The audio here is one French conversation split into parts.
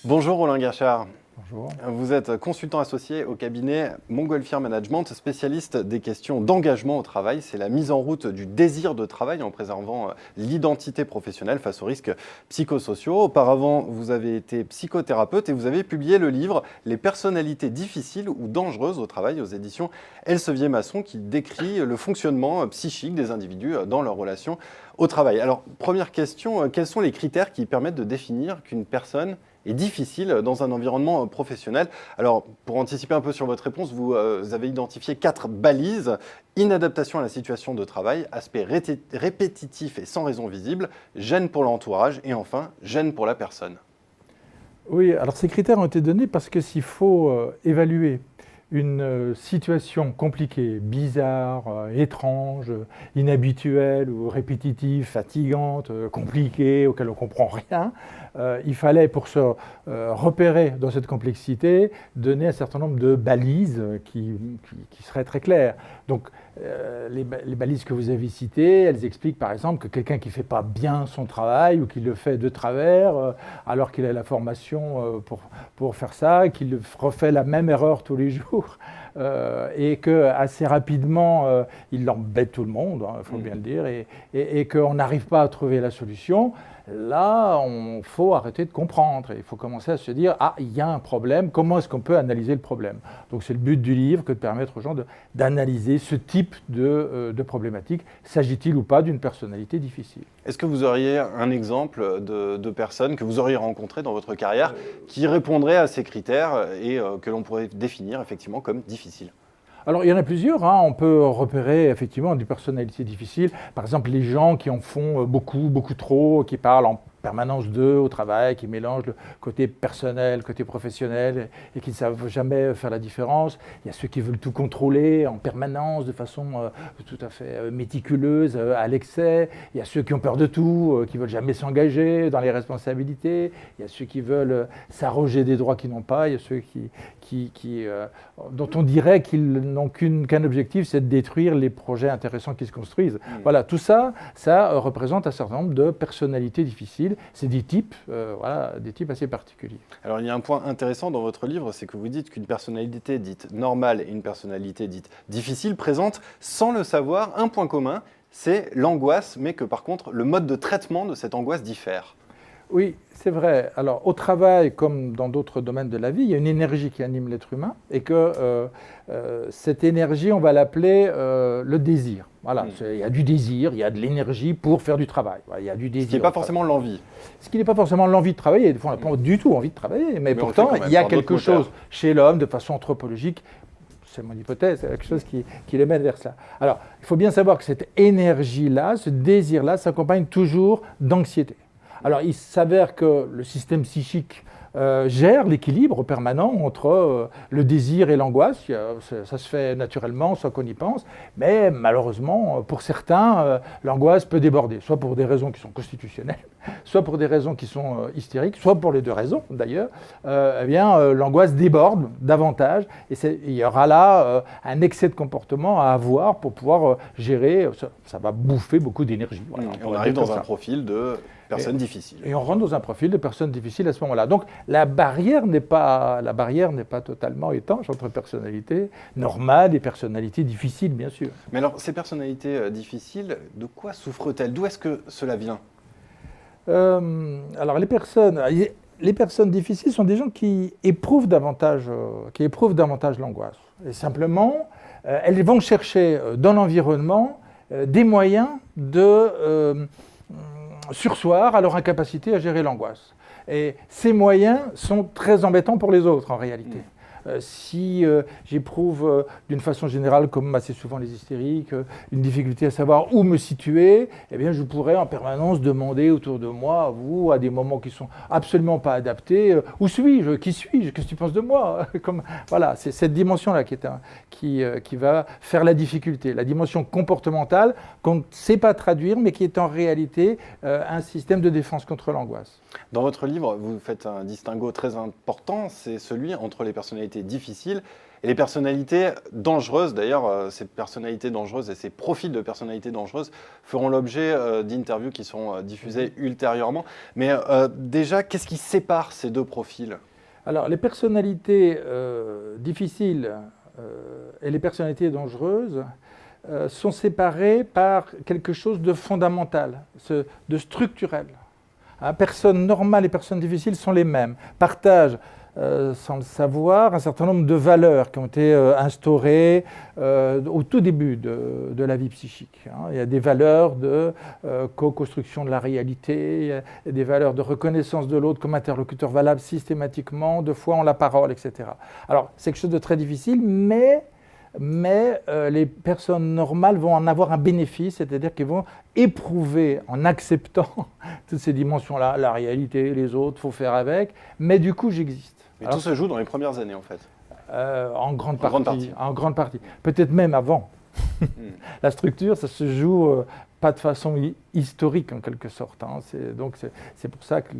Bonjour Roland Guerchard. Bonjour. Vous êtes consultant associé au cabinet Montgolfier Management, spécialiste des questions d'engagement au travail. C'est la mise en route du désir de travail en préservant l'identité professionnelle face aux risques psychosociaux. Auparavant, vous avez été psychothérapeute et vous avez publié le livre « Les personnalités difficiles ou dangereuses au travail » aux éditions Elsevier-Masson, qui décrit le fonctionnement psychique des individus dans leurs relations au travail. Alors, première question, quels sont les critères qui permettent de définir qu'une personne est difficile dans un environnement professionnel? Alors, pour anticiper un peu sur votre réponse, vous avez identifié 4 balises. Inadaptation à la situation de travail, aspect répétitif et sans raison visible, gêne pour l'entourage et enfin, gêne pour la personne. Oui, alors ces critères ont été donnés parce que s'il faut évaluer une situation compliquée, bizarre, étrange, inhabituelle ou répétitive, fatigante, compliquée, auquel on ne comprend rien, il fallait, pour se repérer dans cette complexité, donner un certain nombre de balises qui seraient très claires. Donc, les balises que vous avez citées, elles expliquent par exemple que quelqu'un qui ne fait pas bien son travail ou qui le fait de travers, alors qu'il a la formation pour faire ça, qu'il refait la même erreur tous les jours, et qu'assez rapidement, il embête tout le monde, il faut bien le dire, et qu'on n'arrive pas à trouver la solution. Là, il faut arrêter de comprendre. Il faut commencer à se dire « Ah, il y a un problème, comment est-ce qu'on peut analyser le problème ?» Donc c'est le but du livre que de permettre aux gens d'analyser ce type de problématique. S'agit-il ou pas d'une personnalité difficile? Est-ce que vous auriez un exemple de personnes que vous auriez rencontrées dans votre carrière qui répondraient à ces critères et que l'on pourrait définir effectivement comme difficiles? Alors, il y en a plusieurs. On peut repérer effectivement des personnalités difficiles. Par exemple, les gens qui en font beaucoup, beaucoup trop, qui parlent en permanence d'eux au travail, qui mélangent le côté personnel, le côté professionnel et qui ne savent jamais faire la différence. Il y a ceux qui veulent tout contrôler en permanence de façon tout à fait méticuleuse, à l'excès. Il y a ceux qui ont peur de tout, qui ne veulent jamais s'engager dans les responsabilités. Il y a ceux qui veulent s'arroger des droits qu'ils n'ont pas. Il y a ceux dont on dirait qu'ils n'ont qu'un objectif, c'est de détruire les projets intéressants qui se construisent. Voilà, tout ça, ça représente un certain nombre de personnalités difficiles. C'est des types, des types assez particuliers. Alors il y a un point intéressant dans votre livre, c'est que vous dites qu'une personnalité dite normale et une personnalité dite difficile présentent, sans le savoir, un point commun, c'est l'angoisse, mais que par contre, le mode de traitement de cette angoisse diffère. Oui, c'est vrai. Alors, au travail, comme dans d'autres domaines de la vie, il y a une énergie qui anime l'être humain et que cette énergie, on va l'appeler le désir. Voilà, il y a du désir, il y a de l'énergie pour faire du travail. Il y a du désir. Ce qui n'est pas forcément l'envie. Ce qui n'est pas forcément l'envie de travailler. Des fois, on n'a pas du tout envie de travailler, mais pourtant, il y a quelque chose chez l'homme, de façon anthropologique, c'est mon hypothèse, c'est quelque chose qui les mène vers cela. Alors, il faut bien savoir que cette énergie-là, ce désir-là, s'accompagne toujours d'anxiété. Alors, il s'avère que le système psychique gère l'équilibre permanent entre le désir et l'angoisse. Ça se fait naturellement, sans qu'on y pense. Mais malheureusement, pour certains, l'angoisse peut déborder, soit pour des raisons qui sont constitutionnelles, soit pour des raisons qui sont hystériques, soit pour les deux raisons d'ailleurs. L'angoisse déborde davantage et il y aura là un excès de comportement à avoir pour pouvoir gérer. Ça va bouffer beaucoup d'énergie. Voilà, on arrive dans un profil de personnes difficiles. Et on rentre dans un profil de personnes difficiles à ce moment-là. Donc la barrière n'est pas totalement étanche entre personnalités normales et personnalités difficiles, bien sûr. Mais alors, ces personnalités difficiles, de quoi souffrent-elles? D'où est-ce que cela vient? Alors les personnes difficiles sont des gens qui éprouvent davantage l'angoisse. Et simplement, elles vont chercher dans l'environnement des moyens de sursoir à leur incapacité à gérer l'angoisse. Et ces moyens sont très embêtants pour les autres en réalité. Si j'éprouve d'une façon générale, comme assez souvent les hystériques, une difficulté à savoir où me situer, eh bien je pourrais en permanence demander autour de moi, à des moments qui ne sont absolument pas adaptés, où suis-je? Qui suis-je? Qu'est-ce que tu penses de moi? Voilà, c'est cette dimension-là qui va faire la difficulté, la dimension comportementale qu'on ne sait pas traduire, mais qui est en réalité un système de défense contre l'angoisse. Dans votre livre, vous faites un distinguo très important, c'est celui entre les personnalités difficiles et les personnalités dangereuses. D'ailleurs, ces personnalités dangereuses et ces profils de personnalités dangereuses feront l'objet d'interviews qui seront diffusées ultérieurement. Mais déjà, qu'est-ce qui sépare ces deux profils? Alors, les personnalités difficiles et les personnalités dangereuses sont séparées par quelque chose de fondamental, de structurel. Personnes normales et personnes difficiles sont les mêmes, partagent, sans le savoir, un certain nombre de valeurs qui ont été instaurées au tout début de la vie psychique. Il y a des valeurs de co-construction de la réalité, il y a des valeurs de reconnaissance de l'autre comme interlocuteur valable systématiquement, de foi en la parole, etc. Alors, c'est quelque chose de très difficile, mais les personnes normales vont en avoir un bénéfice, c'est-à-dire qu'ils vont éprouver en acceptant toutes ces dimensions-là, la réalité, les autres, il faut faire avec, mais du coup j'existe. Mais tout se joue dans les premières années en fait. En grande partie. Peut-être même avant. La structure, ça se joue pas de façon historique en quelque sorte. Donc c'est pour ça que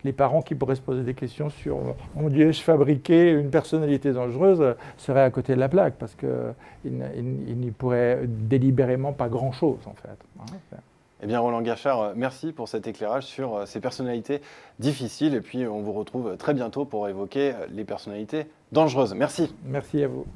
les parents qui pourraient se poser des questions sur « Mon Dieu, je fabriquais une personnalité dangereuse » seraient à côté de la plaque parce qu'ils n'y pourraient délibérément pas grand-chose en fait. Eh bien Roland Gachard, merci pour cet éclairage sur ces personnalités difficiles et puis on vous retrouve très bientôt pour évoquer les personnalités dangereuses. Merci. Merci à vous.